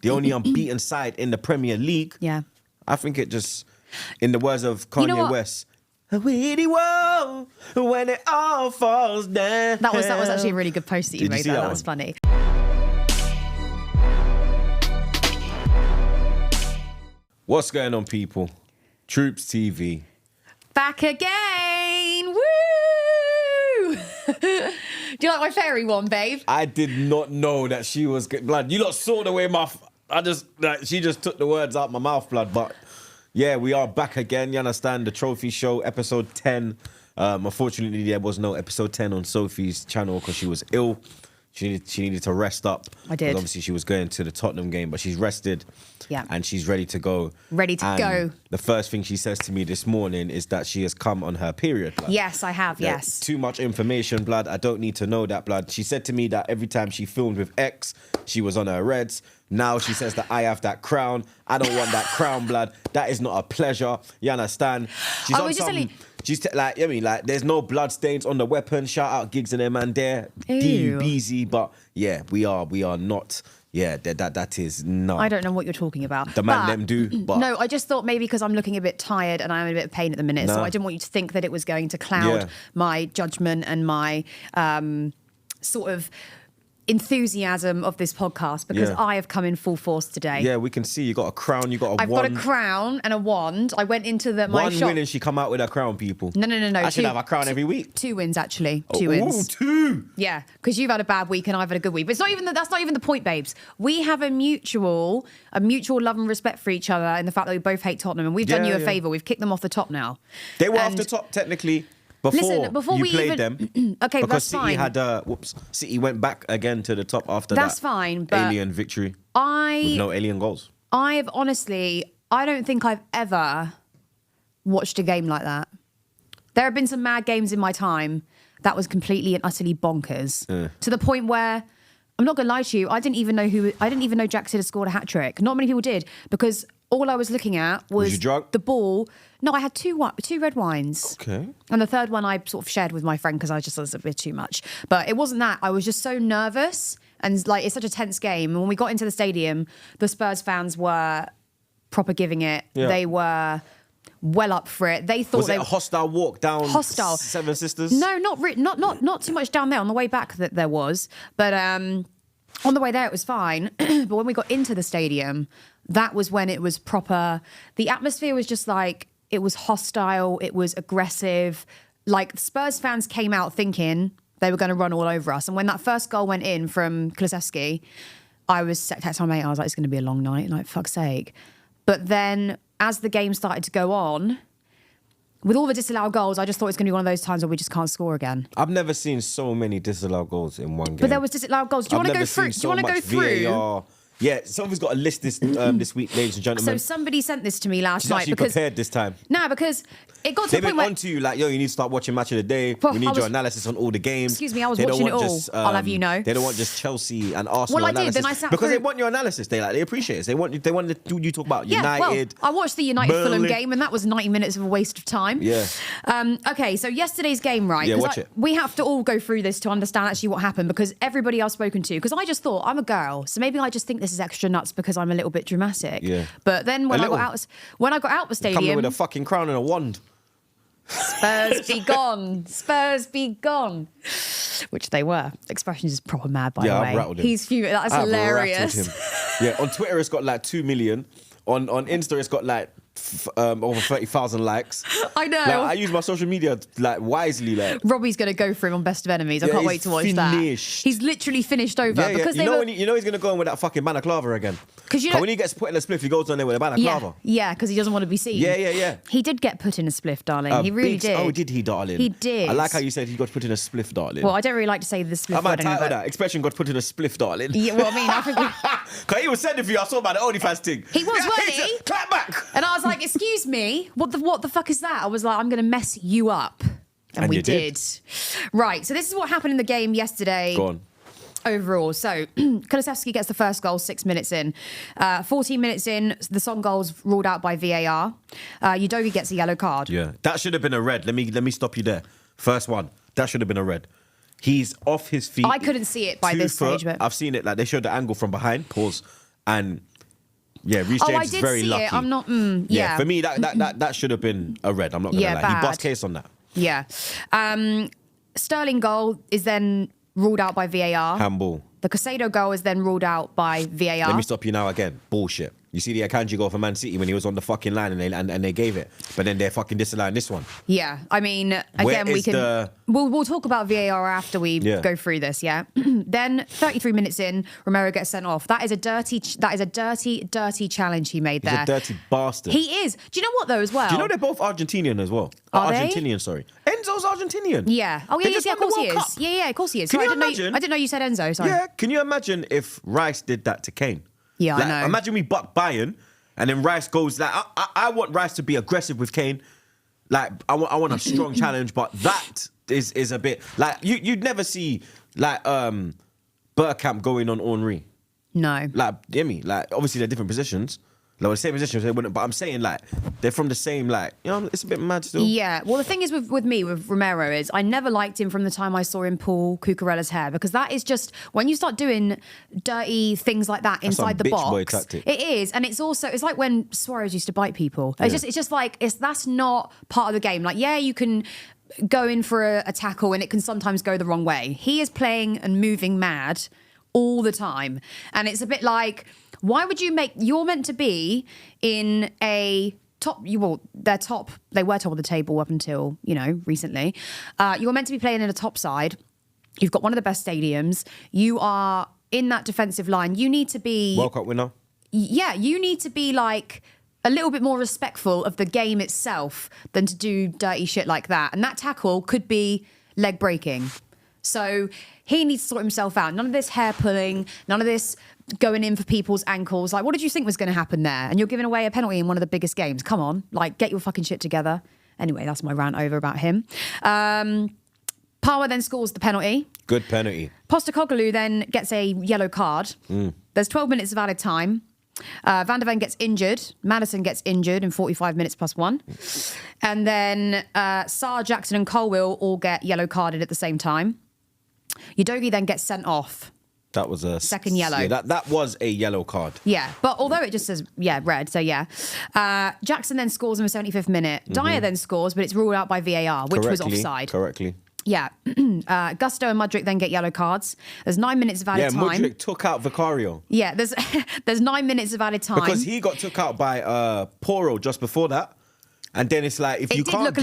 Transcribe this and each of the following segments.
the only unbeaten side in the Premier League. Yeah. I think it just, in the words of Kanye know what? West, a weedy whoa, when it all falls down. That was actually a really good post that you made. That was funny. What's going on, people? TroopzTV. Back again! Woo! Do you like my fairy one, babe? I did not know that she was blood. You lot saw the way she just took the words out my mouth, blood. But yeah, we are back again. You understand? The Trophie Show, episode 10. Unfortunately, there was no episode 10 on Sophie's channel because she was ill. She needed to rest up. I did. Obviously, she was going to the Tottenham game, but she's rested. Yeah. And she's ready to go. Ready to go. The first thing she says to me this morning is that she has come on her period, blood. Yes, I have, yes. Too much information, blood. I don't need to know that, blood. She said to me that every time she filmed with X, she was on her reds. Now she says that I have that crown. I don't want that crown, blood. That is not a pleasure. You understand? She's on some... there's no blood stains on the weapon. Shout out Gigs and them man there. DUBZ, but yeah, we are not. Yeah, that is not. I don't know what you're talking about. The man them do, but no, I just thought maybe because I'm looking a bit tired and I'm in a bit of pain at the minute, so I didn't want you to think that it was going to cloud my judgment and my sort of enthusiasm of this podcast, because I have come in full force today. Yeah, we can see you got a crown, you got a I've got a crown and a wand. I went into my shop. 1 win and she come out with a crown, people. No. I should have a crown every week. 2 wins, actually. 2 wins. Oh, 2! Yeah, because you've had a bad week and I've had a good week. But it's not even that's not even the point, babes. We have a mutual love and respect for each other in the fact that we both hate Tottenham, and we've done you a favour. We've kicked them off the top now. They were off the top, technically. Before you played them, okay, because that's City fine. City went back again to the top after that's fine, but alien victory with no alien goals. I don't think I've ever watched a game like that. There have been some mad games in my time that was completely and utterly bonkers to the point where I'm not gonna lie to you, I didn't even know Jack had scored a hat trick. Not many people did, because all I was looking at was you drunk? The ball. No, I had two red wines. Okay. And the third one I sort of shared with my friend because I just was a bit too much. But it wasn't that. I was just so nervous, and like, it's such a tense game. And when we got into the stadium, the Spurs fans were proper giving it. Yeah. They were well up for it. They thought was it a hostile walk down Seven Sisters? No, not too much down there. On the way back that there was, but on the way there it was fine. But when we got into the stadium, that was when it was proper. The atmosphere was just like, it was hostile, it was aggressive. Like, Spurs fans came out thinking they were going to run all over us. And when that first goal went in from Kulusevski, I was texting my mate, I was like, it's going to be a long night, like, fuck's sake. But then as the game started to go on, with all the disallowed goals, I just thought it was going to be one of those times where we just can't score again. I've never seen so many disallowed goals in one game. But there was disallowed goals. Do you want to go through? Do you want to go through? VAR. Yeah, Sophie's got a list this week, ladies and gentlemen. So somebody sent this to me last night. She's actually prepared this time. No, because it got to They've the point been on to you like, yo, you need to start watching Match of the Day. Well, we need your analysis on all the games. Excuse me, I was watching it all. I'll have you know. They don't want just Chelsea and Arsenal well, I analysis. did. Then I sat because through... they want your analysis. They appreciate it. They want you talk about United. Well, I watched the United Fulham game, and that was 90 minutes of a waste of time. Yeah. Okay, so yesterday's game, right? Yeah, watch it. We have to all go through this to understand actually what happened, because everybody I've spoken to, because I just thought, I'm a girl, so maybe I just think this is extra nuts because I'm a little bit dramatic. Yeah. But then when I got out the stadium, coming with a fucking crown and a wand. Spurs be gone. Spurs be gone. Which they were. Expressions is proper mad, by the way. I've rattled him. He's fuming. That's hilarious. Yeah, on Twitter it's got like 2 million. On Insta it's got like over 30,000 likes. I know. Like, I use my social media like wisely. Like, Robbie's going to go for him on Best of Enemies. I can't wait to watch that. He's literally finished over. Yeah, because you know he's going to go in with that fucking balaclava again. Because when he gets put in a spliff, he goes on there with a balaclava. Yeah, because he doesn't want to be seen. Yeah. He did get put in a spliff, darling. He really did. Oh, did he, darling? He did. I like how you said he got put in a spliff, darling. Well, I don't really like to say the spliff. I might title that. Expression got put in a spliff, darling. Yeah, well, I mean, I think because he was sending for you. I saw about the OnlyFans thing. He was, wasn't he? Clap back. And I was like, excuse me, what the fuck is that? I was like, I'm going to mess you up. And we did. Right, so this is what happened in the game yesterday. Go on. Overall, so Kulusevski gets the first goal 6 minutes in. 14 minutes in, the Son goal's ruled out by VAR. Udogie gets a yellow card. Yeah, that should have been a red. Let me stop you there. First one, that should have been a red. He's off his feet. I couldn't see it by this stage, but I've seen it. Like, they showed the angle from behind. Pause. And Yeah, Reece Oh, I James is did very see lucky. it. I'm not. Yeah, for me, that should have been a red. I'm not gonna lie. bad. He bust case on that. Yeah. Sterling goal is then ruled out by VAR. Handball. The Casado goal is then ruled out by VAR. Let me stop you now again. Bullshit. You see the Akanji goal for Man City when he was on the fucking line and they gave it, but then they're fucking disallowing this one. Yeah, I mean, again, we can. We'll talk about VAR after we go through this. Yeah. Then 33 minutes in, Romero gets sent off. That is a dirty challenge he made there. He's a dirty bastard. He is. Do you know what though? As well. Do you know they're both Argentinian as well? Are they? Argentinian, sorry. Enzo's Argentinian. Yeah. Oh yeah, They yeah. Of just course won he the World is. Cup. Yeah, of course he is. Can Sorry, you I imagine? didn't know you said Enzo. Sorry. Yeah. Can you imagine if Rice did that to Kane? Yeah, I know. Imagine we buck Bayern, and then Rice goes like, I want Rice to be aggressive with Kane. Like I want a strong challenge, but that is a bit like you'd never see like Bergkamp going on Henry. No. Like, you know me? Like obviously they're different positions. Like the same positions, they wouldn't. But I'm saying like they're from the same it's a bit mad still. Yeah. Well, the thing is with Romero is I never liked him from the time I saw him pull Cucurella's hair because that is just when you start doing dirty things like that inside the bitch box. boy tactic. It is, and it's also it's like when Suarez used to bite people. It's just like that's not part of the game. Like you can go in for a tackle and it can sometimes go the wrong way. He is playing and moving mad all the time, and it's a bit like. Why would you you're meant to be in a top, they were top of the table up until, recently. You're meant to be playing in a top side. You've got one of the best stadiums. You are in that defensive line. You need to be... World Cup winner. Yeah, you need to be like a little bit more respectful of the game itself than to do dirty shit like that. And that tackle could be leg breaking. So he needs to sort himself out. None of this hair pulling, none of this going in for people's ankles. Like, what did you think was going to happen there? And you're giving away a penalty in one of the biggest games. Come on, like, get your fucking shit together. Anyway, that's my rant over about him. Parwa then scores the penalty. Good penalty. Postecoglou then gets a yellow card. There's 12 minutes of added time. Van der Ven gets injured. Madison gets injured in 45 minutes plus one. And then Sarr, Jackson and Colwill all get yellow carded at the same time. Udogie then gets sent off. That was a second yellow. Yeah, that was a yellow card. Yeah, but although it just says, red, so yeah. Jackson then scores in the 75th minute. Dyer then scores, but it's ruled out by VAR, which was offside. Correctly. Yeah. Gusto and Mudryk then get yellow cards. There's 9 minutes of added time. Mudryk took out Vicario. Yeah, there's 9 minutes of added time. Because he got took out by Poro just before that. And then it's like, if you can't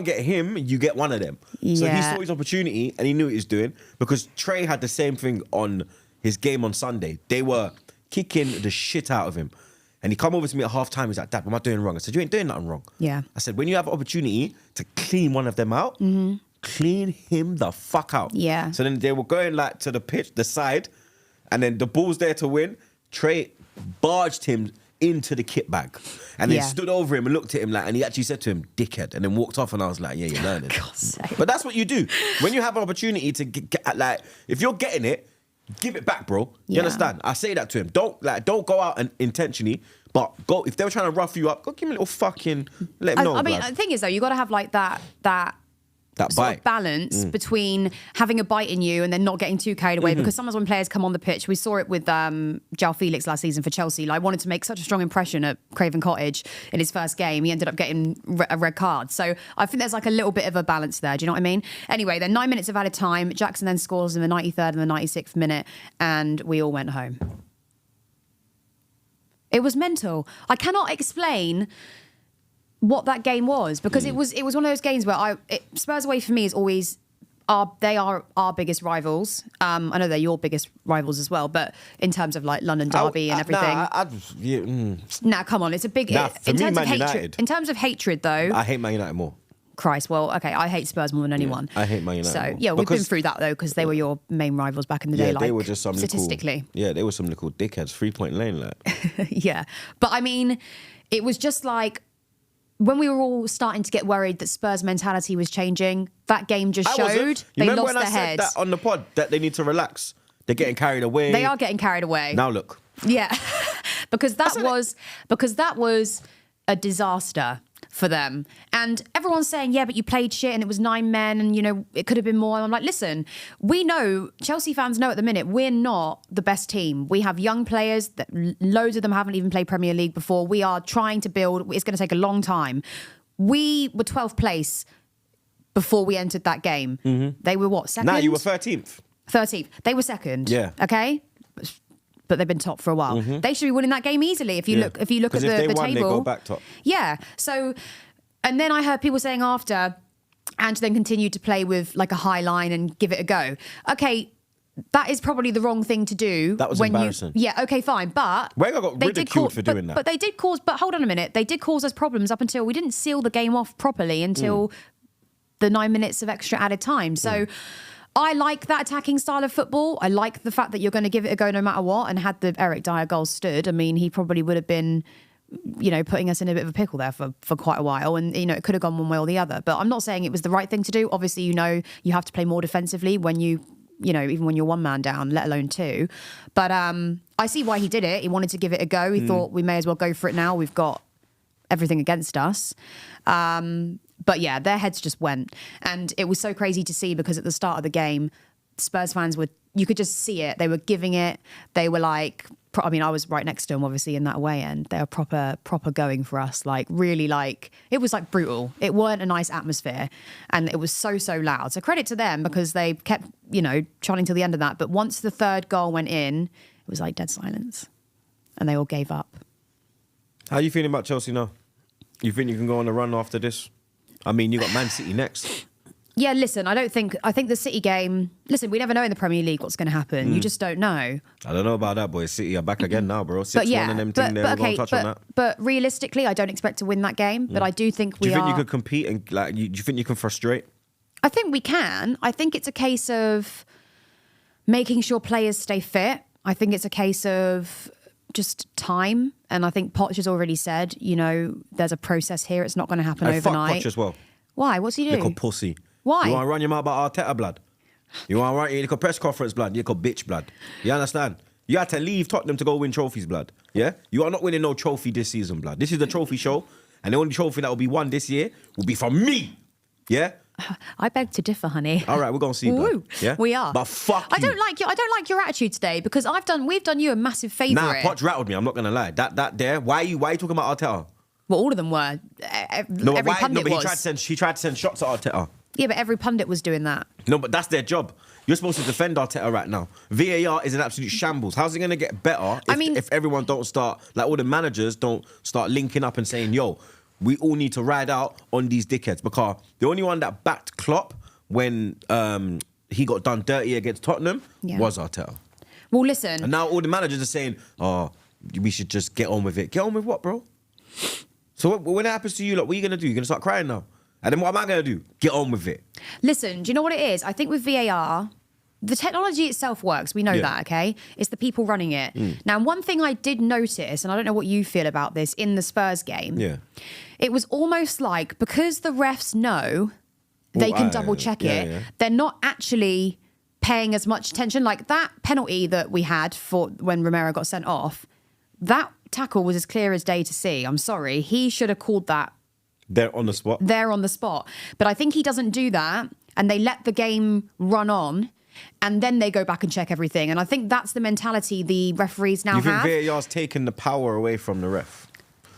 get him, you get one of them. Yeah. So he saw his opportunity and he knew what he was doing because Trey had the same thing on his game on Sunday. They were kicking the shit out of him. And he come over to me at half time. He's like, Dad, what am I doing wrong? I said, you ain't doing nothing wrong. Yeah. I said, when you have an opportunity to clean one of them out, clean him the fuck out. Yeah. So then they were going like to the pitch, the side, and then the ball's there to win. Trey barged him into the kit bag and then stood over him and looked at him like, and he actually said to him, dickhead, and then walked off. And I was like, yeah, you're learning. God's sake. But that's what you do when you have an opportunity to get like, if you're getting it, give it back, bro. You understand? I say that to him. Don't go out and intentionally, but go if they were trying to rough you up, go give him a little fucking let him know. I mean, the thing is though, you got to have like that sort bite. of balance between having a bite in you and then not getting too carried away. Because sometimes when players come on the pitch, we saw it with João Felix last season for Chelsea. Like, wanted to make such a strong impression at Craven Cottage in his first game. He ended up getting a red card. So I think there's like a little bit of a balance there. Do you know what I mean? Anyway, then 9 minutes of added time. Jackson then scores in the 93rd and the 96th minute, and we all went home. It was mental. I cannot explain what that game was because it was one of those games where Spurs away for me is always they are our biggest rivals. I know they're your biggest rivals as well, but in terms of like London derby and everything. Nah, come on, it's a big. For me, Man United. In terms of hatred, though, I hate Man United more. Christ, well, okay, I hate Spurs more than anyone. I hate Man United. So more. yeah, we've been through that though because they were your main rivals back in the day. Like, they were just some statistically. They were some little dickheads, 3-point lane, like. Yeah, but I mean, it was just like. When we were all starting to get worried that Spurs' mentality was changing, that game just showed they remember lost when their I said heads. that on the pod that they need to relax? They're getting carried away. They are getting carried away. Now look. Yeah, because that was a disaster. for them. And everyone's saying, yeah, but you played shit and it was 9 men and, you know, it could have been more. And I'm like, listen, we know, Chelsea fans know at the minute, we're not the best team. We have young players that loads of them haven't even played Premier League before. We are trying to build. It's going to take a long time. We were 12th place before we entered that game. They were what, second? Nah, you were 13th. 13th. They were second. Yeah. Okay? But they've been top for a while. They should be winning that game easily. If you look at the won, table, they go back top. Yeah. So, and then I heard people saying after, and then continue to play with like a high line and give it a go. Okay, that is probably the wrong thing to do. That was embarrassing. Yeah. Okay, fine. But Wenger got ridiculed for doing that. But they did cause. But hold on a minute. They did cause us problems up until we didn't seal the game off properly until the 9 minutes of extra added time. So. I like that attacking style of football. I like the fact that you're going to give it a go no matter what. And had the Eric Dyer goal stood, I mean, he probably would have been, you know, putting us in a bit of a pickle there for quite a while. And, you know, it could have gone one way or the other. But I'm not saying it was the right thing to do. Obviously, you know, you have to play more defensively when you know, even when you're 1 man down, let alone 2. But I see why he did it. He wanted to give it a go. He thought we may as well go for it now. We've got everything against us. But yeah, their heads just went. And it was so crazy to see because at the start of the game, Spurs fans you could just see it. They were giving it. They were like, I mean, I was right next to them, obviously, in that away end. They were proper going for us. Like, really, like, it was like brutal. It weren't a nice atmosphere. And it was so loud. So credit to them because they kept, you know, trying till the end of that. But once the third goal went in, it was like dead silence. And they all gave up. How are you feeling about Chelsea now? You think you can go on a run after this? I mean, you got Man City next. Yeah, listen, I think the City game, listen, we never know in the Premier League what's going to happen. You just don't know. I don't know about that, boys. City are back again now, bro. 6-1 and them thing there. We're going to touch on that. But realistically, I don't expect to win that game. But I do think Do you think you could compete and like? Do you think you can frustrate? I think we can. I think it's a case of making sure players stay fit. I think it's a case of just time. And I think Poch has already said, you know, there's a process here. It's not going to happen overnight. Fuck Poch as well. Why? What's he do? Little pussy. Why? You want to run your mouth about Arteta, blood? You want to run your little press conference, blood? You little bitch, blood. You understand? You had to leave Tottenham to go win trophies, blood. Yeah? You are not winning no trophy this season, blood. This is the trophy show. And the only trophy that will be won this year will be from me. Yeah? I beg to differ, honey. All right, we're gonna see. Blood. Yeah, we are. But fuck you. I don't like your attitude today because we've done you a massive favour. Nah, Poch rattled me. I'm not gonna lie. That there. Why are you talking about Arteta? Well, all of them were. Every pundit was. He tried to send shots at Arteta. Yeah, but every pundit was doing that. No, but that's their job. You're supposed to defend Arteta right now. VAR is an absolute shambles. How's it gonna get better if everyone don't start, like all the managers don't start linking up and saying, yo, we all need to ride out on these dickheads? Because the only one that backed Klopp when he got done dirty against Tottenham was Arteta. Well, listen. And now all the managers are saying, oh, we should just get on with it. Get on with what, bro? So when it happens to you, like, what are you going to do? You're going to start crying now? And then what am I going to do? Get on with it. Listen, do you know what it is? I think with VAR, the technology itself works. We know that, okay? It's the people running it. Now, one thing I did notice, and I don't know what you feel about this, in the Spurs game, it was almost like, because the refs know they can double check it, they're not actually paying as much attention. Like that penalty that we had for when Romero got sent off, that tackle was as clear as day to see. I'm sorry. He should have called that. There on the spot. There on the spot. But I think he doesn't do that, and they let the game run on, and then they go back and check everything. And I think that's the mentality the referees now have. You think VAR's taken the power away from the ref?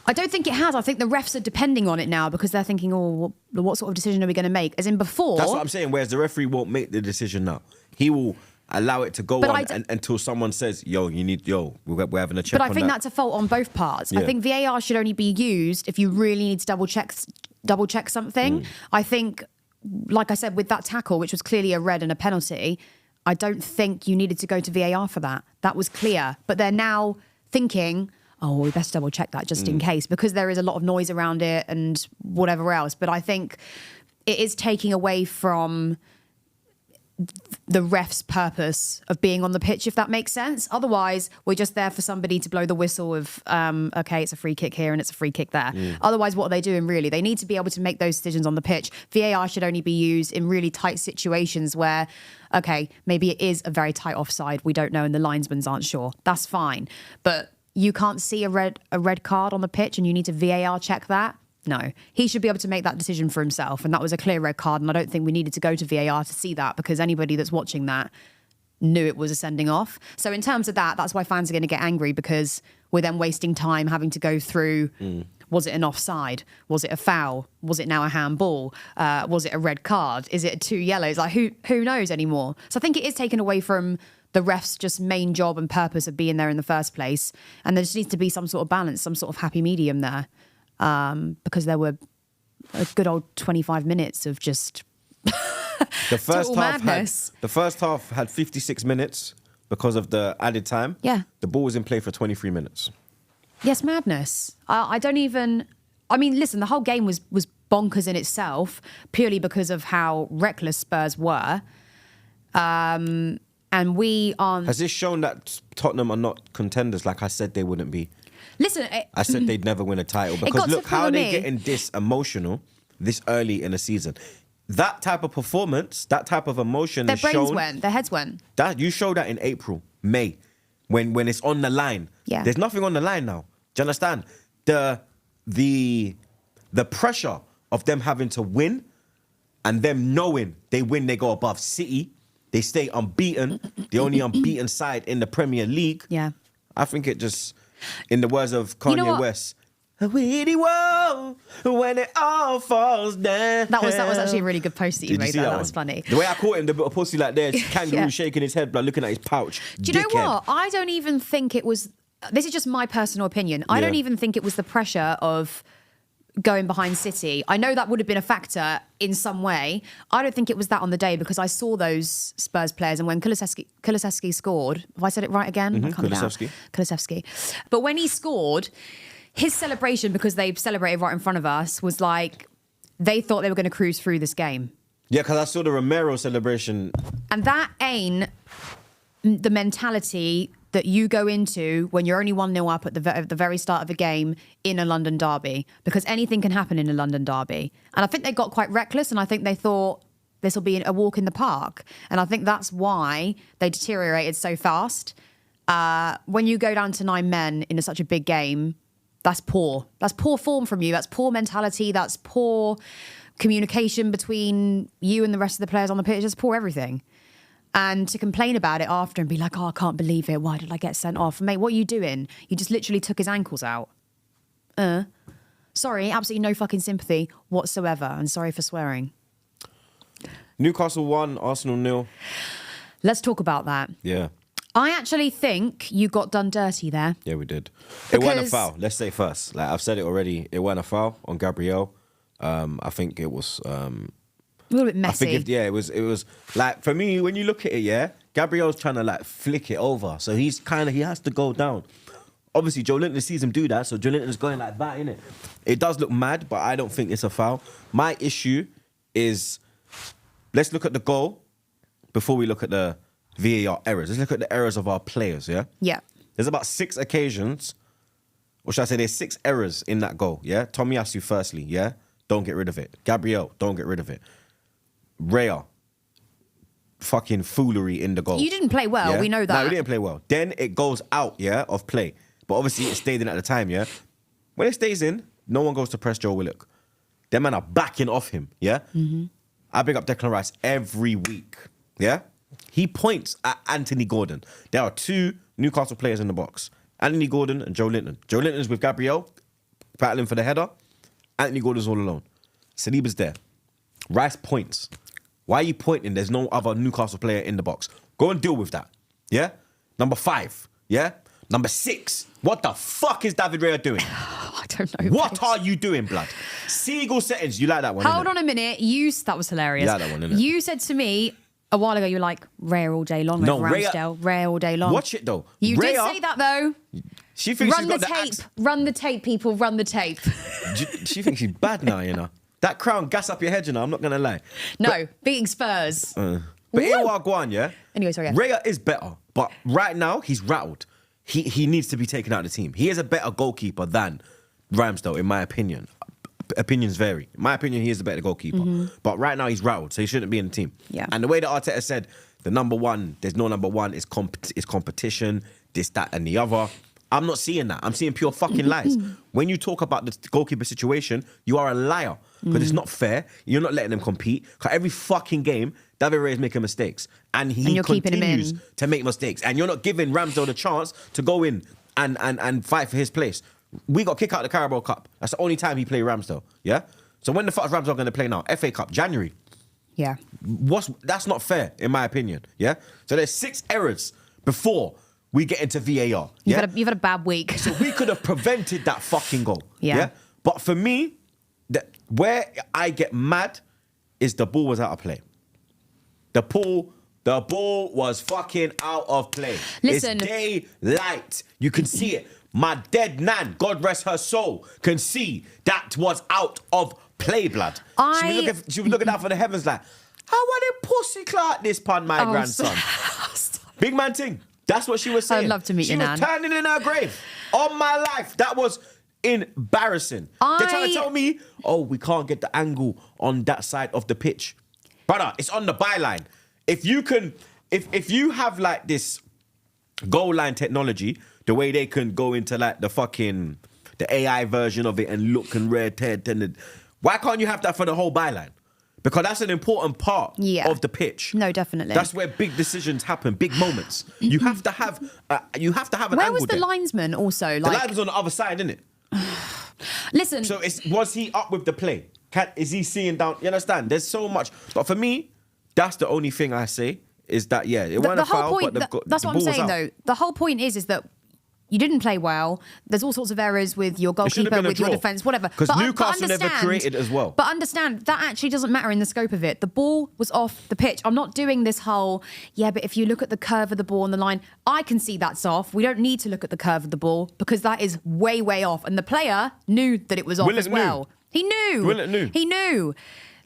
I don't think it has. I think the refs are depending on it now because they're thinking, oh, what sort of decision are we going to make? As in before... That's what I'm saying, whereas the referee won't make the decision now. He will allow it to go on until someone says, we're having a check on that. But I think that's a fault on both parts. I think VAR should only be used if you really need to double check something. I think, like I said, with that tackle, which was clearly a red and a penalty, I don't think you needed to go to VAR for that. That was clear. But they're now thinking, oh, we best double check that just in case, because there is a lot of noise around it and whatever else. But I think it is taking away from the ref's purpose of being on the pitch, if that makes sense. Otherwise, we're just there for somebody to blow the whistle of, okay, it's a free kick here and it's a free kick there. Otherwise, what are they doing really? They need to be able to make those decisions on the pitch. VAR should only be used in really tight situations where, okay, maybe it is a very tight offside, we don't know, and the linesmen aren't sure. That's fine. But you can't see a red card on the pitch and you need to VAR check that. No. He should be able to make that decision for himself. And that was a clear red card. And I don't think we needed to go to VAR to see that, because anybody that's watching that knew it was a sending off. So in terms of that, that's why fans are going to get angry, because we're then wasting time having to go through, was it an offside? Was it a foul? Was it now a handball? Was it a red card? Is it 2 yellows? Like, who knows anymore? So I think it is taken away from the ref's just main job and purpose of being there in the first place. And there just needs to be some sort of balance, some sort of happy medium there. Because there were a good old 25 minutes of just The first madness. The first half had 56 minutes because of the added time. Yeah. The ball was in play for 23 minutes. Yes, madness. I don't even... I mean, listen, the whole game was bonkers in itself, purely because of how reckless Spurs were. And we aren't... Has this shown that Tottenham are not contenders like I said they wouldn't be? Listen... I said they'd never win a title. Because look how they're getting this emotional this early in the season. That type of performance, that type of emotion Their is brains shown... went, their heads went. That, you show that in April, May, when it's on the line. Yeah. There's nothing on the line now. Do you understand? The pressure of them having to win and them knowing they win, they go above City, they stay unbeaten, the only unbeaten side in the Premier League. Yeah. I think it just, in the words of Kanye know what? West, a weedy world when it all falls down. That was actually a really good post that you Did made. see That one? was funny. The way I caught him, the pussy like this, kangaroo Yeah. shaking his head, like looking at his pouch. Do you know what? I don't even think it was... This is just my personal opinion. I don't even think it was the pressure of going behind City. I know that would have been a factor in some way. I don't think it was that on the day, because I saw those Spurs players, and when Kulusevski scored... Have I said it right again? I can't Kulusevski. Kulusevski. But when he scored... His celebration, because they celebrated right in front of us, was like they thought they were going to cruise through this game. Yeah, because I saw the Romero celebration. And that ain't the mentality that you go into when you're only 1-0 up at the very start of a game in a London derby, because anything can happen in a London derby. And I think they got quite reckless, and I think they thought this will be a walk in the park. And I think that's why they deteriorated so fast. When you go down to 9 men in such a big game, that's poor. That's poor form from you. That's poor mentality. That's poor communication between you and the rest of the players on the pitch. It's poor everything. And to complain about it after and be like, oh, I can't believe it. Why did I get sent off? Mate, what are you doing? You just literally took his ankles out. Sorry, absolutely no fucking sympathy whatsoever. And sorry for swearing. Newcastle 1, Arsenal 0. Let's talk about that. Yeah. I actually think you got done dirty there. Yeah, we did. It wasn't a Because- foul. Let's say first. Like I've said it already. It wasn't a foul on Gabriel. I think it was. A little bit I messy. think it was like, for me, when you look at it, yeah, Gabriel's trying to like flick it over, so he has to go down. Obviously, Joe Linton sees him do that, so Joe Linton's going like that, innit? It does look mad, but I don't think it's a foul. My issue is, let's look at the goal before we look at the VAR errors. Let's look at the errors of our players, yeah? Yeah. There's about 6 occasions, or should I say there's 6 errors in that goal, yeah? Tomiyasu firstly, yeah? Don't get rid of it. Gabriel, don't get rid of it. Raya, fucking foolery in the goal. You didn't play well, Yeah? we know that. No, we didn't play well. Then it goes out, yeah, of play. But obviously it stayed in at the time, yeah? When it stays in, no one goes to press Joe Willock. Them man are backing off him, yeah? Mm-hmm. I bring up Declan Rice every week, yeah? He points at Anthony Gordon. There are 2 Newcastle players in the box. Anthony Gordon and Joe Linton. Joe Linton's with Gabriel, battling for the header. Anthony Gordon's all alone. Saliba's there. Rice points. Why are you pointing? There's no other Newcastle player in the box. Go and deal with that. Yeah? Number 5. Yeah? Number 6. What the fuck is David Raya doing? I don't know. What babes. are you doing, blood? Seagull settings. You like that one, Hold innit? on a minute. That was hilarious. You like that one, innit? You said to me a while ago, you were like, Rare all day long. No, over Raya- Ramsdale, Rare all day long. Watch it, though. You did Raya- say that, though. She thinks Run she's the got the tape. axe. Run the tape, people. Run the tape. She thinks she's bad now, you know. That crown gas up your head, you know. I'm not going to lie. No, beating Spurs. But Woo! in Wagwan, yeah? Anyway, sorry, yeah. Raya is better. But right now, he's rattled. He needs to be taken out of the team. He is a better goalkeeper than Ramsdale, in my opinion. Opinions vary. In my opinion, he is a better goalkeeper. But right now, he's rattled, so he shouldn't be in the team. Yeah. And the way that Arteta said, the number one, there's no number one, it's competition, this, that, and the other. I'm not seeing that. I'm seeing pure fucking lies. When you talk about the goalkeeper situation, you are a liar because it's not fair. You're not letting them compete. Because every fucking game, David Raya is making mistakes, and he continues to make mistakes. And you're not giving Ramsdale the chance to go in and fight for his place. We got kicked out of the Carabao Cup. That's the only time he played Ramsdale. Yeah. So when the fuck is Ramsdale going to play now? FA Cup, January. Yeah. That's not fair, in my opinion. Yeah. So there's 6 errors before we get into VAR. Yeah? You've had a bad week. So we could have prevented that fucking goal. Yeah. But for me, where I get mad is the ball was out of play. The ball was fucking out of play. Listen. It's daylight. You can see it. My dead nan, God rest her soul, can see that was out of play, blood. She was looking out for the heavens like, how are they pussy clot this pun, my grandson? Big man thing. That's what she was saying. I'd love to meet your nan. She was turning in her grave. On my life. That was embarrassing. They're trying to tell me, oh, we can't get the angle on that side of the pitch. Brother, it's on the byline. If you have like this goal line technology, the way they can go into like the AI version of it and look and why can't you have that for the whole byline? Because that's an important part of the pitch. No, definitely. That's where big decisions happen, big moments. You have to have an angle. Where was the linesman also? The linesman's on the other side, isn't it? Listen. So was he up with the play? Is he seeing down? You understand? There's so much. But for me, that's the only thing I say is that, it wasn't a foul, but that's what I'm saying, though. The whole point is that you didn't play well. There's all sorts of errors with your goalkeeper, with your defence, whatever. Because Newcastle never created as well. But understand, that actually doesn't matter in the scope of it. The ball was off the pitch. I'm not doing this whole, but if you look at the curve of the ball on the line, I can see that's off. We don't need to look at the curve of the ball because that is way, way off. And the player knew that it was off as well. He knew. He knew.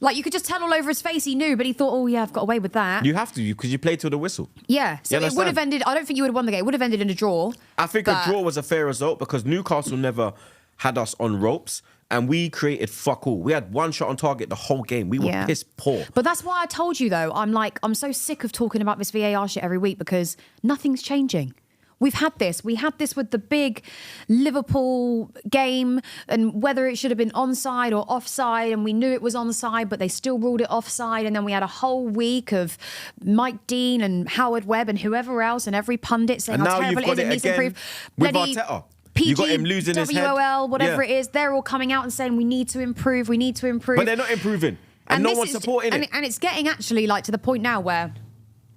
Like, you could just tell all over his face he knew, but he thought, I've got away with that. You have to, because you played till the whistle. Yeah, so it would have ended, I don't think you would have won the game. It would have ended in a draw. I think a draw was a fair result because Newcastle never had us on ropes and we created fuck all. We had one shot on target the whole game. We were piss poor. But that's why I told you, though, I'm so sick of talking about this VAR shit every week because nothing's changing. We had this with the big Liverpool game and whether it should have been onside or offside, and we knew it was onside, but they still ruled it offside. And then we had a whole week of Mike Dean and Howard Webb and whoever else and every pundit saying how terrible it is and needs to improve. With Arteta. You got him losing his head. WOL, whatever it is, they're all coming out and saying we need to improve. But they're not improving. And no one's supporting it. And it's getting actually like to the point now where,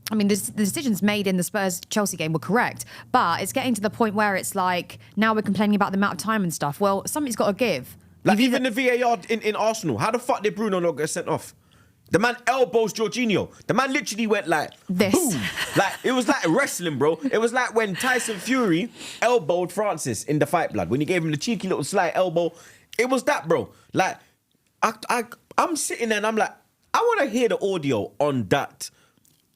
I mean, the decisions made in the Spurs-Chelsea game were correct, but it's getting to the point where it's like, now we're complaining about the amount of time and stuff. Well, something's got to give. Like, even the VAR in Arsenal, how the fuck did Bruno not get sent off? The man elbows Jorginho. The man literally went like, this. Boom. Like, it was like wrestling, bro. It was like when Tyson Fury elbowed Francis in the fight, blood. When he gave him the cheeky little slight elbow. It was that, bro. Like, I'm sitting there and I'm like, I want to hear the audio on that.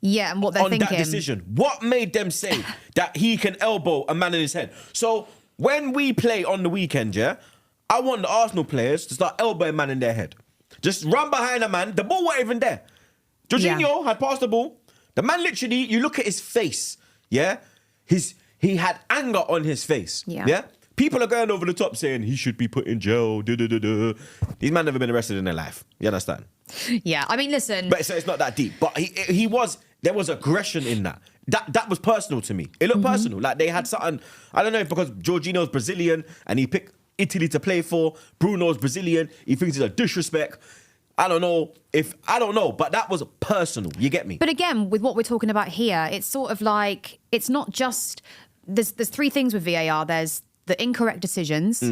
Yeah, and what they're thinking. On that decision. What made them say that he can elbow a man in his head? So when we play on the weekend, I want the Arsenal players to start elbowing a man in their head. Just run behind a man. The ball wasn't even there. Jorginho had passed the ball. The man literally, you look at his face, he had anger on his face. Yeah. People are going over the top saying he should be put in jail. These men never been arrested in their life. You understand? Yeah, I mean, listen. But it's not that deep. But there was aggression in that. That was personal to me. It looked personal. Like they had something, I don't know if because Jorginho's Brazilian and he picked Italy to play for, Bruno's Brazilian, he thinks it's a disrespect. I don't know, but that was personal. You get me? But again, with what we're talking about here, it's sort of like, it's not just, there's 3 things with VAR. There's the incorrect decisions.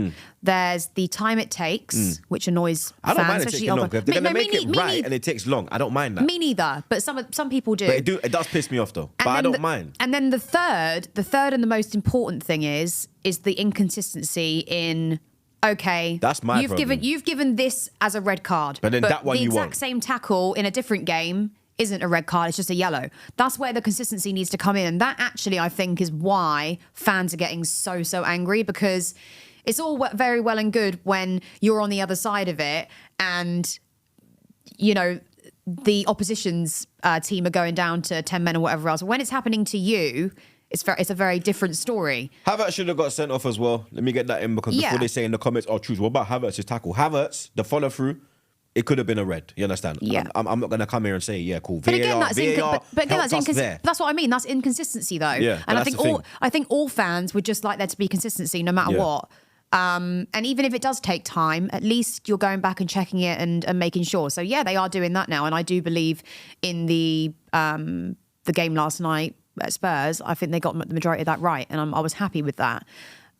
There's the time it takes, which annoys fans. I don't mind it taking long. If they're going to make it right and it takes long, I don't mind that. Me neither, but some people do. But it does piss me off though, but I don't mind. And then the third and the most important thing is the inconsistency in, okay, that's my problem. You've given this as a red card, but then that one the you exact won't. Same tackle in a different game isn't a red card, it's just a yellow. That's where the consistency needs to come in. And that actually, I think, is why fans are getting so angry, because it's all very well and good when you're on the other side of it and, you know, the opposition's team are going down to 10 men or whatever else. When it's happening to you, It's a very different story. Havertz should have got sent off as well. Let me get that in because before they say in the comments, oh, Troopz, what about Havertz's tackle? Havertz, the follow through, it could have been a red. You understand? Yeah. I'm not going to come here and say, yeah, cool. But again, that's there. That's what I mean. That's inconsistency, though. Yeah, and I think all fans would just like there to be consistency, no matter what. And even if it does take time, at least you're going back and checking it and making sure. So yeah, they are doing that now, and I do believe in the game last night at Spurs. I think they got the majority of that right, and I was happy with that.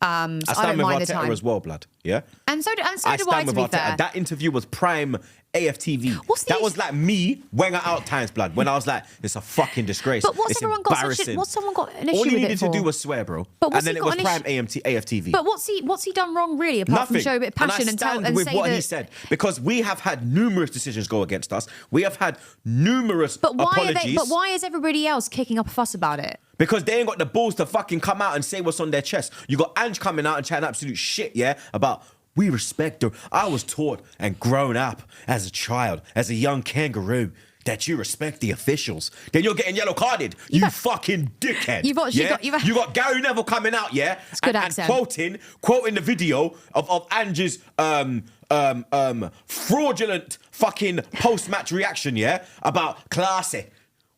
I stand with Arteta as well, blood. Yeah, and so do I. To be fair, that interview was prime AFTV. That was like me Wenger out times, blood. When I was like, it's a fucking disgrace. But what's it's someone embarrassing. What's someone got an issue All with you it needed to for? do was swear, bro. But And then it was prime AFTV. But what's he done wrong, really, apart Nothing. from show a bit of passion and I stand with say what that he said, because we have had numerous decisions go against us. We have had numerous apologies. But why is everybody else kicking up a fuss about it? Because they ain't got the balls to fucking come out and say what's on their chest. You got Ange coming out and chatting absolute shit, yeah, about we respect her. I was taught and grown up as a child, as a young kangaroo, that you respect the officials. Then you're getting yellow carded. You fucking dickhead. You got Gary Neville coming out, yeah, it's good and quoting the video of Ange's fraudulent fucking post-match reaction, yeah, about classy.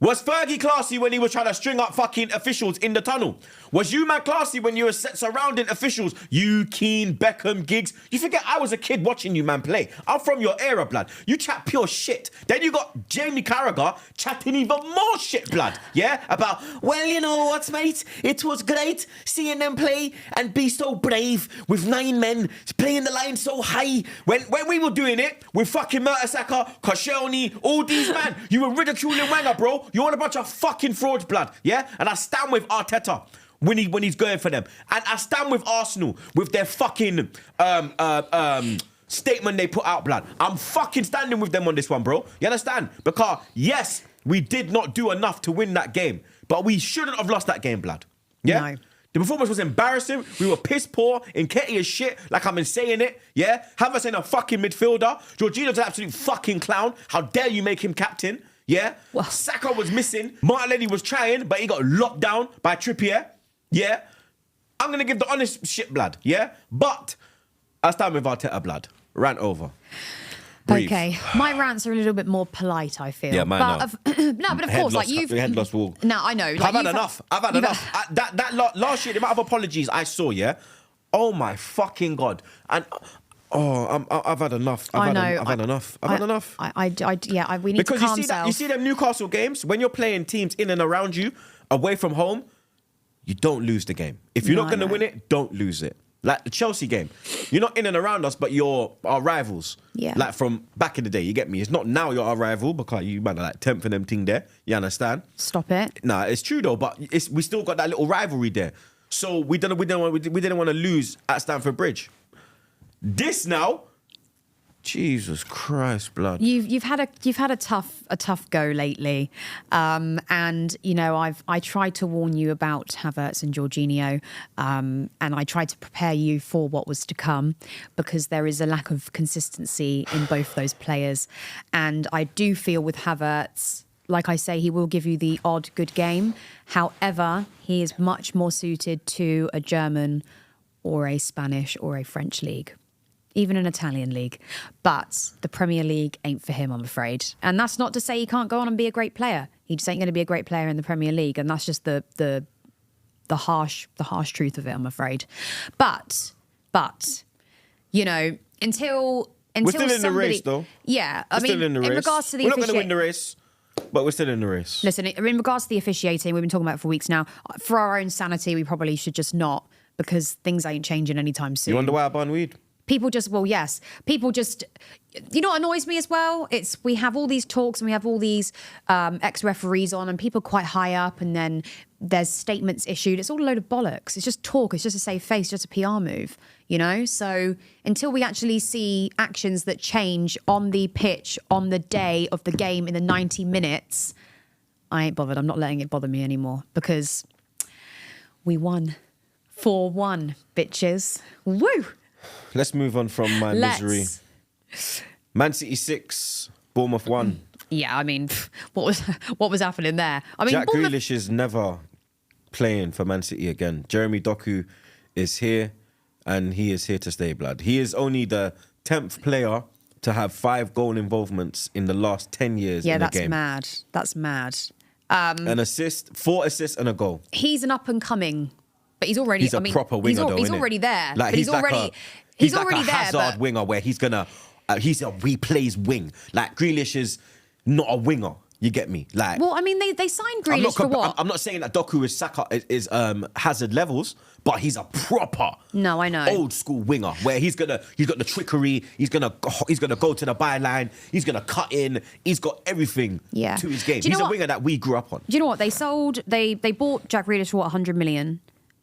Was Fergie classy when he was trying to string up fucking officials in the tunnel? Was you man classy when you were surrounding officials? You, Keane, Beckham, Giggs. You forget I was a kid watching you man play. I'm from your era, blood. You chat pure shit. Then you got Jamie Carragher chatting even more shit, blood. Yeah? About, well, you know what, mate? It was great seeing them play and be so brave with 9 men playing the line so high. When we were doing it with fucking Mertesacker, Koscielny, all these man, you were ridiculing Wenger, bro. You're on a bunch of fucking frauds, blood, yeah? And I stand with Arteta when he's going for them. And I stand with Arsenal with their fucking statement they put out, blood. I'm fucking standing with them on this one, bro. You understand? Because, yes, we did not do enough to win that game. But we shouldn't have lost that game, blood. Yeah? No. The performance was embarrassing. We were piss poor, Nketiah as shit, like I've been saying it. Yeah? Havertz ain't a fucking midfielder. Jorginho's an absolute fucking clown. How dare you make him captain? Yeah? Well, Saka was missing. Martinelli was trying, but he got locked down by Trippier. Yeah? I'm going to give the honest shit, blood. Yeah? But I stand with Arteta, blood. Rant over. Breathe. Okay, my rants are a little bit more polite, I feel. Yeah, mine no, but of course, like you've... Head lost will. No, I know. Like, I've had enough. Last year, the amount of apologies I saw, yeah? Oh, my fucking God. And... Oh, I've had enough. I've had enough. We need to calm ourselves. You see them Newcastle games, when you're playing teams in and around you, away from home, you don't lose the game. If you're not going to win it, don't lose it. Like the Chelsea game. You're not in and around us, but you're our rivals. Yeah. Like from back in the day, you get me? It's not now you're our rival because you man are like 10th and them thing there. You understand? Stop it. Nah, it's true though, but we still got that little rivalry there. So we didn't want to lose at Stamford Bridge. This now, Jesus Christ, blood. You've had a tough go lately, and you know I tried to warn you about Havertz and Jorginho, and I tried to prepare you for what was to come because there is a lack of consistency in both those players, and I do feel with Havertz, like I say, he will give you the odd good game. However, he is much more suited to a German or a Spanish or a French league. Even an Italian league. But the Premier League ain't for him, I'm afraid. And that's not to say he can't go on and be a great player. He just ain't going to be a great player in the Premier League. And that's just the harsh truth of it, I'm afraid. But you know, until we're still in the race, though. Yeah, I mean, in regards to the we're not going to win the race. But we're still in the race. Listen, in regards to the officiating, we've been talking about it for weeks now. For our own sanity, we probably should just not, because things ain't changing anytime soon. You wonder why I ban weed? People just, you know what annoys me as well? We have all these talks and we have all these ex-referees on and people quite high up and then there's statements issued. It's all a load of bollocks. It's just talk. It's just a save face, just a PR move, you know? So until we actually see actions that change on the pitch, on the day of the game in the 90 minutes, I ain't bothered. I'm not letting it bother me anymore because we won 4-1, bitches. Woo! Let's move on from my misery. Man City 6, Bournemouth 1. Yeah, I mean, what was happening there? I mean, Jack Grealish is never playing for Man City again. Jeremy Doku is here, and he is here to stay, blood. He is only the 10th player to have 5 goal involvements in the last 10 years in a game. Yeah, that's mad. An assist, 4 assists and a goal. He's an up and coming, but he's already. He's a proper winger, though. He's innit? already there. Like but he's already a there. Hazard But winger where he's gonna. He plays wing. Like Grealish is not a winger. You get me? Like, well, I mean, they signed Grealish for what? I'm not saying that Doku is Hazard levels, but he's a proper No, I know. old school winger where he's got the trickery. He's gonna go to the byline. He's gonna cut in. He's got everything Yeah. to his game. Do you He's know a what? winger that we grew up on. Do you know what they bought Jack Grealish for what, 100 million?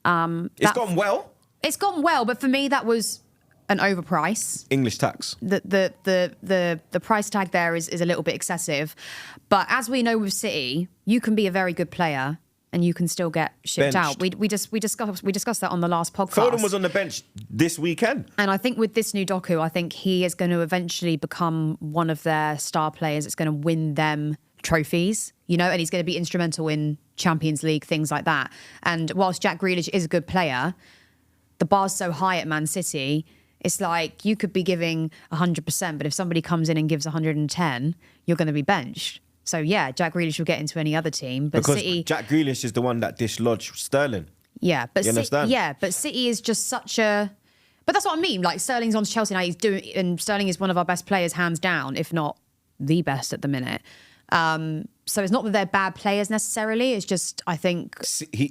It's gone well. It's gone well, but for me that was an overprice. English tax. The price tag there is a little bit excessive. But as we know with City, you can be a very good player and you can still get shipped out. We discussed that on the last podcast. Foden was on the bench this weekend. And I think with this new Doku, I think he is going to eventually become one of their star players. It's going to win them trophies, and he's going to be instrumental in Champions League, things like that. And whilst Jack Grealish is a good player, the bar's so high at Man City, it's like you could be giving 100%, but if somebody comes in and gives 110, you're going to be benched. So yeah, Jack Grealish will get into any other team, but Because City, Jack Grealish is the one that dislodged Sterling. yeah, but You understand? but City is just such a. But that's what I mean. Like Sterling's on to Chelsea now. He's doing, and Sterling is one of our best players, hands down, if not the best at the minute. So it's not that they're bad players necessarily. It's just I think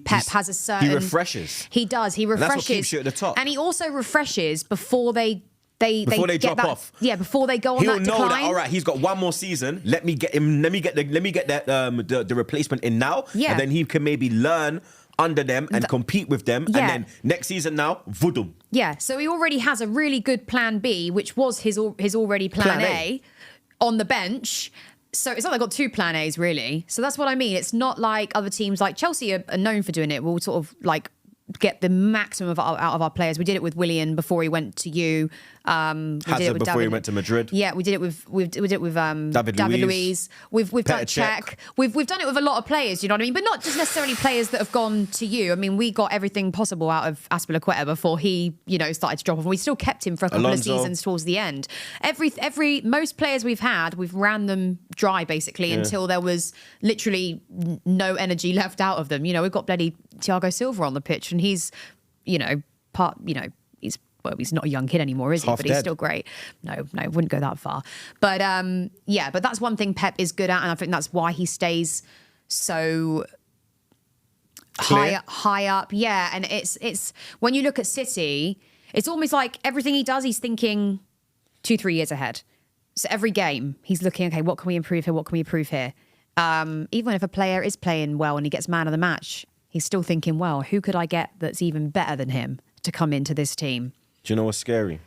Pep has a certain. He refreshes. He does. He refreshes. And that's what keeps you at the top. And he also refreshes before they Before get drop off. Yeah, before they go on He'll that know decline. that. All right, he's got one more season. Let me get the replacement in now. Yeah. And then he can maybe learn under them and compete with them. Yeah. And then next season now, voodoo. Yeah, so he already has a really good plan B, which was his already plan A on the bench. So it's not like they've got 2 plan A's really. So that's what I mean. It's not like other teams like Chelsea are known for doing it. We'll sort of like get the maximum out of our players. We did it with Willian before he went to you. Hazard before he went to Madrid. Yeah, we did it with David Luiz. We've done Petr Cech. Cech. We've done it with a lot of players. You know what I mean? But not just necessarily players that have gone to you. I mean, we got everything possible out of Azpilicueta before he started to drop off. And we still kept him for a couple Alonso. of seasons towards the end. Most players we've had, we've ran them dry basically until there was literally no energy left out of them. We've got bloody Thiago Silva on the pitch, and he's he's not a young kid anymore, is he? Half But he's dead. still great. No, wouldn't go that far. But but that's one thing Pep is good at, and I think that's why he stays so Clear. high up. Yeah, and it's when you look at City, it's almost like everything he does, he's thinking 2-3 years ahead. So every game, he's looking, okay, what can we improve here? What can we improve here? Even if a player is playing well and he gets man of the match, he's still thinking, well, who could I get that's even better than him to come into this team? Do you know what's scary?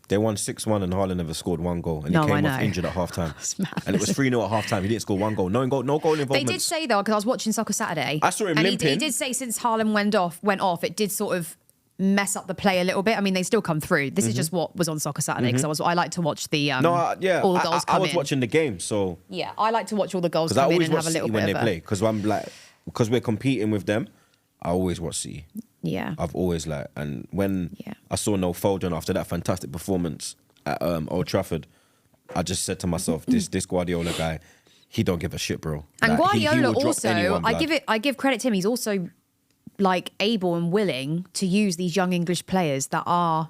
They won 6-1 and Haaland never scored 1 goal. And No, he I came off know. injured at half-time. It's mad. And it was 3-0 at half-time. He didn't score 1 goal. No goal involvement. They did say, though, because I was watching Soccer Saturday. I saw him and limping. he did say since Haaland went off, it did sort of mess up the play a little bit. I mean, they still come through. This is just what was on Soccer Saturday because I like to watch the all the goals come I was in. watching the game, so... Yeah, I like to watch all the goals Because I come in always and watch have a little City bit when of they a... play. Because we're competing with them, I always watch City. Yeah. I've always and when I saw no Foden after that fantastic performance at Old Trafford, I just said to myself, this Guardiola guy, he don't give a shit, bro. And Like, he Guardiola will drop also, anyone, blood. I give credit to him. He's also able and willing to use these young English players that are,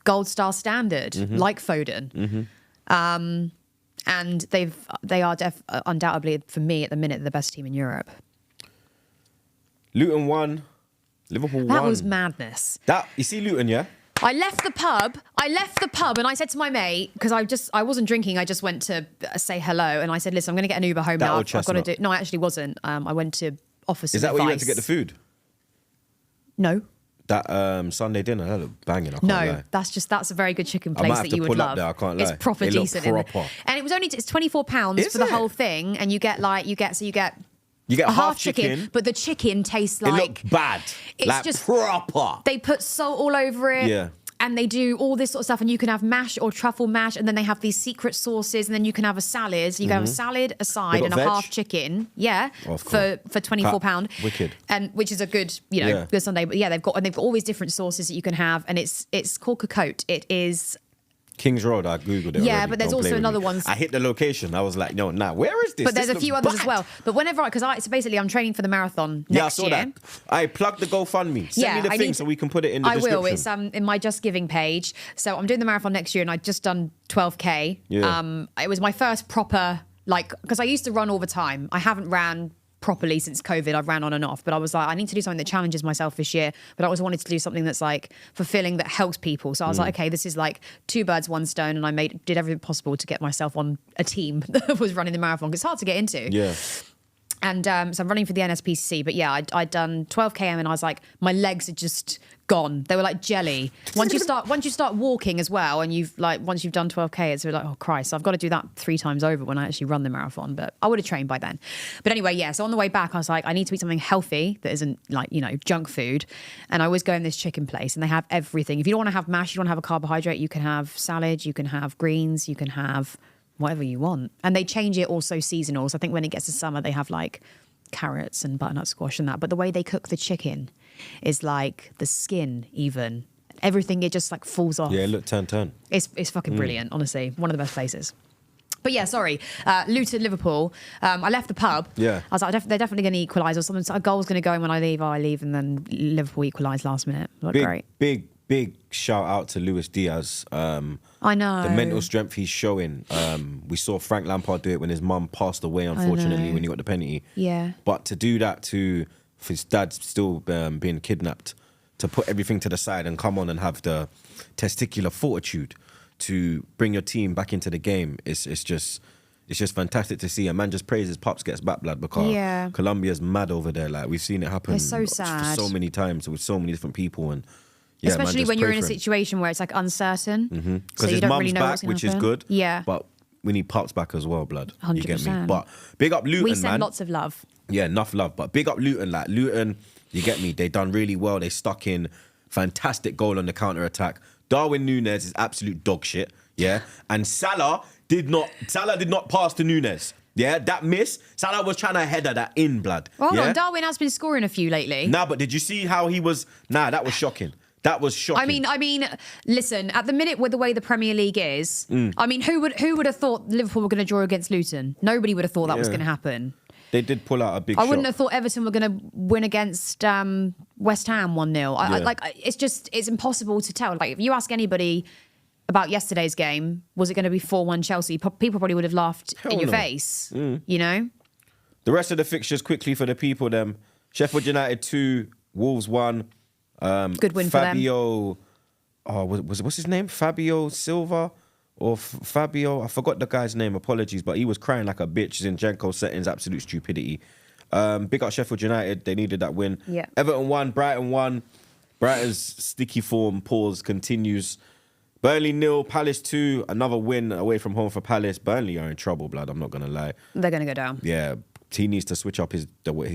gold star standard, like Foden. And they are undoubtedly, for me at the minute, the best team in Europe. Luton won. Liverpool won. That was madness. You see Luton, yeah? I left the pub and I said to my mate, because I wasn't drinking, I just went to say hello, and I said, listen, I'm going to get an Uber home That now. old I've got to chestnut. do. No, I actually wasn't. I went to offer some Is that where you went to advice. get the food? No. That Sunday dinner, that looked banging, I can't No, lie. that's a very good chicken I place might have that to you would pull love. up there, I can't lie. It's proper It looked decent. proper. And it was it's £24 Is for the it? whole thing, and you get You get a half chicken, but the chicken tastes it like looked bad. it's Like just proper. they put salt all over it. Yeah. And they do all this sort of stuff, and you can have mash or truffle mash, and then they have these secret sauces, and then you can have a salad. So you can have a salad, a side, and a veg? half chicken. Yeah, Of for £24. Wicked. And which is a good, good Sunday. But yeah, they've got all these different sauces that you can have, and it's called Cocotte. It is Kings Road, I googled it. Yeah, already. but there's Don't play also with me. another one. I hit the location. I was like, no, where is this? But there's This a few looks others as bad. well. But whenever, so basically I'm training for the marathon next Yeah, I saw year. that. I plugged the GoFundMe. Send me the thing so we can put it in the description. I will. It's in my Just Giving page. So I'm doing the marathon next year, and I've just done 12k. Yeah. It was my first proper, because I used to run all the time. I haven't ran properly since COVID. I've ran on and off, but I was like, I need to do something that challenges myself this year. But I also wanted to do something that's like fulfilling, that helps people. So I was like, okay, this is like 2 birds, 1 stone, and I did everything possible to get myself on a team that was running the marathon. 'Cause it's hard to get into. Yeah. And so I'm running for the NSPCC, but yeah, I'd done 12 km, and I was like, my legs are just gone. They were like jelly. Once you start walking as well, and once you've done 12k, it's like, oh Christ, I've got to do that 3 times over when I actually run the marathon. But I would have trained by then. But anyway, yeah. So on the way back, I was like, I need to eat something healthy that isn't junk food. And I always go in this chicken place, and they have everything. If you don't want to have mash, you don't want to have a carbohydrate, you can have salad, you can have greens, you can have whatever you want. And they change it also seasonal. So I think when it gets to summer, they have like carrots and butternut squash and that. But the way they cook the chicken is like the skin, even everything, it just like falls off. Yeah, look, turn. It's fucking brilliant, honestly. One of the best places. But yeah, sorry. Luton, Liverpool. I left the pub. Yeah. I was like, they're definitely going to equalise, or something. So a goal's going to go in when I leave, and then Liverpool equalised last minute. Like, great. Big shout out to Luis Diaz. I know. The mental strength he's showing. We saw Frank Lampard do it when his mum passed away, unfortunately, when he got the penalty. Yeah. But to do that to his dad still being kidnapped, to put everything to the side and come on and have the testicular fortitude to bring your team back into the game, it's just fantastic to see. A man just praises Pops gets back, blood, because Colombia's mad over there. Like, we've seen it happen It's so sad. so many times with so many different people, and yeah, especially when you're in a situation where it's like uncertain. because so you his don't mum's really know back, what's gonna which is happen. good. Yeah. But we need Pops back as well, blood. 100%. You get me? But big up Luton, We man. send lots of love. Yeah, enough love. But big up Luton. Like, Luton, you get me? They done really well. They stuck in. Fantastic goal on the counter-attack. Darwin Núñez is absolute dog shit. Yeah. And Salah did not pass to Núñez. Yeah, that miss, Salah was trying to header that in, blood. Hold on, Darwin has been scoring a few lately. Nah, but did you see how he was? Nah, that was shocking. That was shocking. I mean, listen. At the minute, with the way the Premier League is, I mean, who would have thought Liverpool were going to draw against Luton? Nobody would have thought that was going to happen. They did pull out a big I wouldn't have thought Everton were going to win against West Ham 1-0. It's impossible to tell. Like, if you ask anybody about yesterday's game, was it going to be 4-1 Chelsea? People probably would have laughed in your face. You know. The rest of the fixtures quickly for the people. Them Sheffield United 2, Wolves 1. Good win Fabio, for them. What's his name? Fabio Silva or Fabio? I forgot the guy's name. Apologies, but he was crying like a bitch. Zinchenko settings, absolute stupidity. Big up Sheffield United. They needed that win. Yeah. Everton 1, Brighton 1. Brighton's sticky form pause continues. Burnley 0, Palace 2. Another win away from home for Palace. Burnley are in trouble, blood. I'm not gonna lie. They're going to go down. Yeah. He needs to switch up his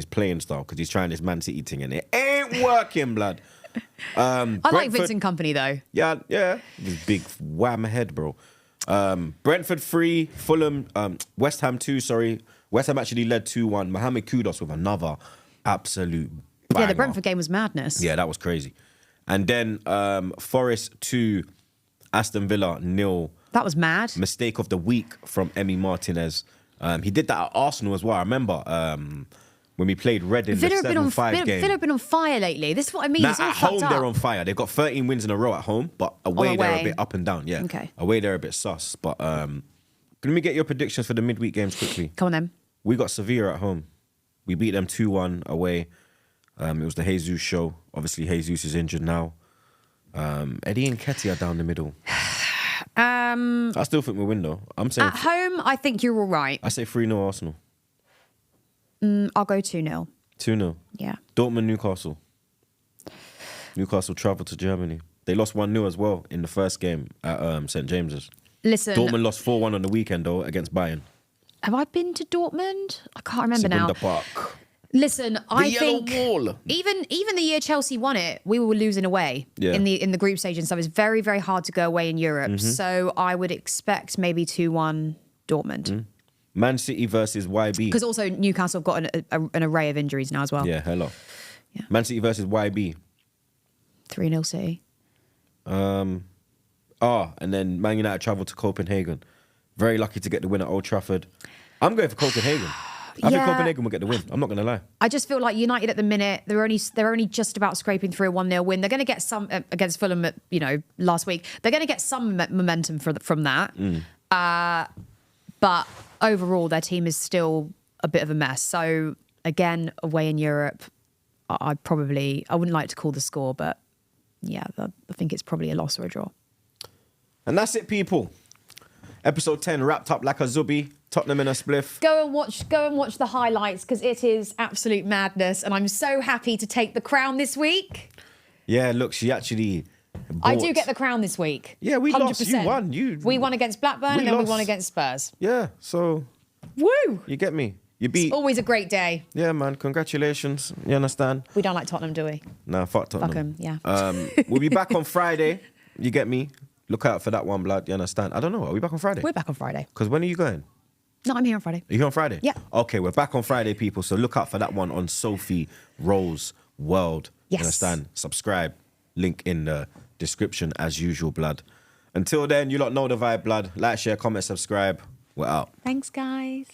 playing style, because he's trying this Man City thing and it ain't working, blood. I like Vincent Kompany though. Yeah. This big wham head, bro. Brentford 3, Fulham, West Ham 2, sorry. West Ham actually led 2-1. Mohamed Kudus with another absolute banger. Yeah, the Brentford game was madness. Yeah, that was crazy. And then Forest 2, Aston Villa 0. That was mad. Mistake of the week from Emi Martinez. He did that at Arsenal as well. I remember when we played Reading, the 7-5 game. Villa have been on fire lately. This is what I mean. It's all at home, fucked they're up. on fire. They've got 13 wins in a row at home, but away they're a bit up and down. Yeah. Okay. Away they're a bit sus. But let me get your predictions for the midweek games quickly. Come on then. We got Sevilla at home. We beat them 2-1 away. It was the Jesus show. Obviously, Jesus is injured now. Eddie and Ketty are down the middle. I still think we win though. I'm saying At home, I think you're all right. I say 3-0 Arsenal. I'll go 2-0. 2-0. Yeah. Dortmund, Newcastle. Newcastle travelled to Germany. They lost 1-0 as well in the first game at St James's. Listen, Dortmund lost 4-1 on the weekend though against Bayern. have I been to Dortmund? I can't remember now. Park. Listen, I yellow think wall. even the year Chelsea won it, we were losing away in the group stage and stuff. It's very, very hard to go away in Europe. So I would expect maybe 2-1 Dortmund. Man City versus YB. Because also Newcastle have got an array of injuries now as well. Yeah, hello. Yeah. Man City versus YB. 3-0 City. And then Man United travel to Copenhagen. Very lucky to get the win at Old Trafford. I'm going for Copenhagen. I think Copenhagen will get the win. I'm not going to lie. I just feel like United at the minute, they're only just about scraping through a 1-0 win. They're going to get some against Fulham, last week. They're going to get some momentum from that. But overall, their team is still a bit of a mess. So again, away in Europe, I wouldn't like to call the score, but yeah, I think it's probably a loss or a draw. And that's it, people. Episode 10 wrapped up like a zubi. Tottenham in a spliff. Go and watch the highlights because it is absolute madness, and I'm so happy to take the crown this week. Yeah, look, she actually. I do get the crown this week. Yeah, we 100%. lost. You won. We won against Blackburn and then we lost. won against Spurs. Yeah, so. Woo! You get me. You beat. It's always a great day. Yeah, man. Congratulations. You understand? We don't like Tottenham, do we? Nah, fuck Tottenham. Fuck 'em, yeah. We'll be back on Friday. You get me? Look out for that one, blood. You understand? I don't know. Are we back on Friday? We're back on Friday. Because when are you going? No, I'm here on Friday. Are you here on Friday? Yeah. Okay, we're back on Friday, people. So look out for that one on Sophie Rose World. Yes. You understand? Subscribe. Link in the description as usual, blood. Until then, you lot know the vibe, blood. Like, share, comment, subscribe. We're out. Thanks, guys.